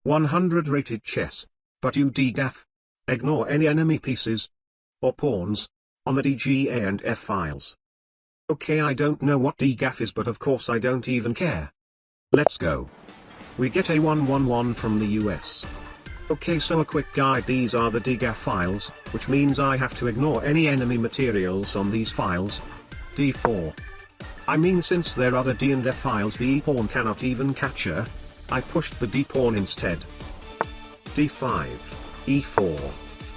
100 rated chess. But you degaff. Ignore any enemy pieces or pawns on the DGA and F files. Okay, I don't know what degaff is, but of course I don't even care. Let's go. We get a 111 from the US. Okay, so a quick guide: these are the degaff files, which means I have to ignore any enemy materials on these files. D4. I mean, since there are the D and F files the E pawn cannot even capture, I pushed the D pawn instead. D5. E4.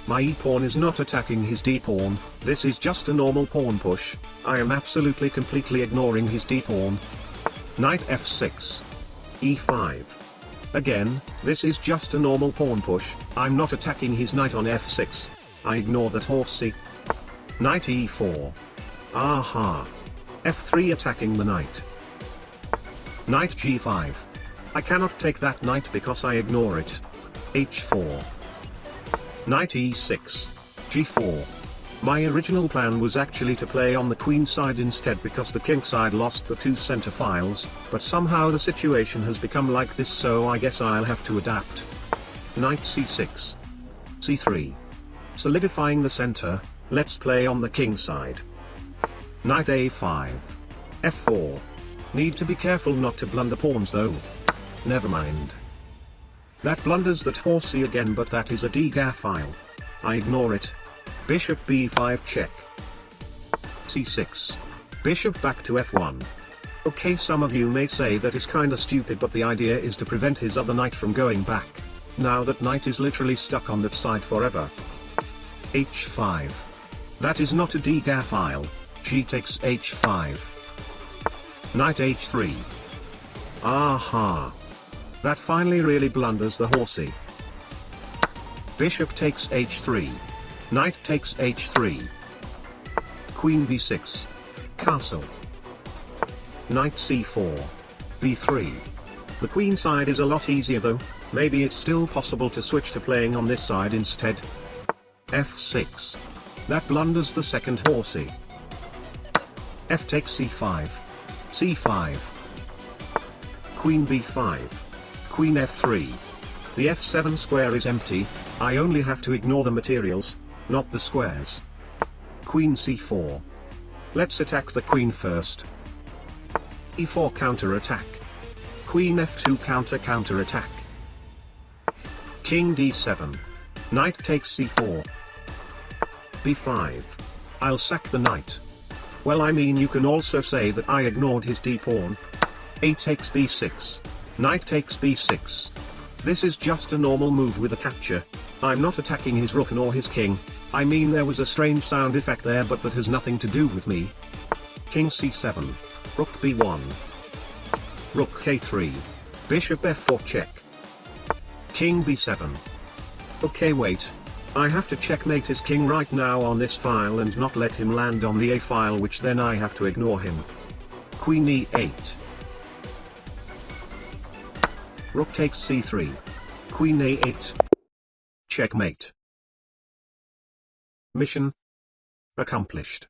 My E pawn is not attacking his D pawn, this is just a normal pawn push, I am absolutely completely ignoring his D pawn. Knight F6. E5. Again, this is just a normal pawn push, I'm not attacking his knight on F6, I ignore that horsey. Knight E4. Aha. F3 attacking the knight. Knight G5. I cannot take that knight because I ignore it. H4. Knight E6. G4. My original plan was actually to play on the queen side instead because the king side lost the two center files, but somehow the situation has become like this, so I guess I'll have to adapt. Knight C6. C3. Solidifying the center, let's play on the king side. Knight A5. F4. Need to be careful not to blunder pawns though. Never mind. That blunders that horsey again, but that is a degaff file. I ignore it. Bishop B5 check. C6. Bishop back to F1. Okay, some of you may say that is kinda stupid, but the idea is to prevent his other knight from going back. Now that knight is literally stuck on that side forever. H5. That is not a degaff file. G takes H5. Knight H3. Aha. That finally really blunders the horsey. Bishop takes H3. Knight takes H3. Queen B6. Castle. Knight C4. B3. The queen side is a lot easier though, maybe it's still possible to switch to playing on this side instead. F6. That blunders the second horsey. F takes C5. C5. Queen B5. Queen F3. The F7 square is empty, I only have to ignore the materials, not the squares. Queen C4. Let's attack the queen first. E4 counter attack. Queen F2 counter attack. King D7. Knight takes C4. B5. I'll sack the knight. Well, I mean, you can also say that I ignored his D pawn. A takes B6. Knight takes B6. This is just a normal move with a capture. I'm not attacking his rook nor his king. I mean, there was a strange sound effect there, but that has nothing to do with me. King C7. Rook B1. Rook K3. Bishop F4 check. King B7. Okay, wait. I have to checkmate his king right now on this file and not let him land on the A file, which then I have to ignore him. Queen E8. Rook takes C3. Queen A8. Checkmate. Mission accomplished.